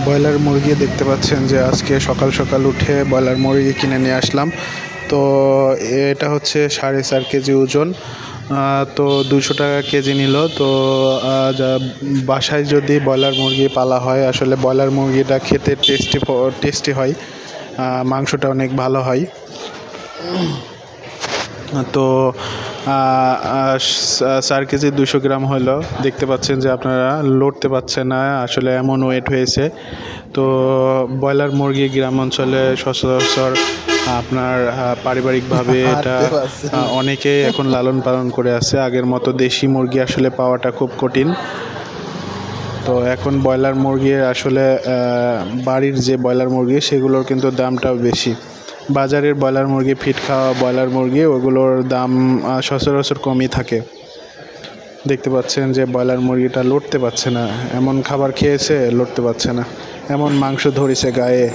Broiler মুরগি দেখতে পাচ্ছেন যে আজকে সকাল সকাল উঠে ব্রয়লার মুরগি কিনে নিয়ে আসলাম। তো এটা হচ্ছে 4.5 কেজি ওজন। তো 200 টাকা কেজি নিল। তো বাসায় যদি ব্রয়লার মুরগি পালা হয়, আসলে ব্রয়লার মুরগিটা খেতে টেস্টি হয়, মাংসটা অনেক ভালো হয়। তো 4 কেজি 200 গ্রাম হলো। দেখতে পাচ্ছেন যে আপনারা লড়তে পারছেন না, আসলে এমন ওয়েট হয়েছে। তো ব্রয়লার মুরগি গ্রাম অঞ্চলে সচরাচর আপনার পারিবারিকভাবে এটা অনেকেই এখন লালন পালন করে আছে। আগের মতো দেশি মুরগি আসলে পাওয়াটা খুব কঠিন। তো এখন ব্রয়লার মুরগির আসলে বাড়ির যে ব্রয়লার মুরগি সেগুলোর কিন্তু দামটাও বেশি। বাজারের ব্রয়লার মুরগি, ফিট খাওয়া ব্রয়লার মুরগি, ওগুলোর দাম সচরাচর কমই থাকে। দেখতে পাচ্ছেন যে ব্রয়লার মুরগিটা লড়তে পারছে না, এমন খাবার খেয়েছে লড়তে পারছে না, এমন মাংস ধরেছে গায়ে।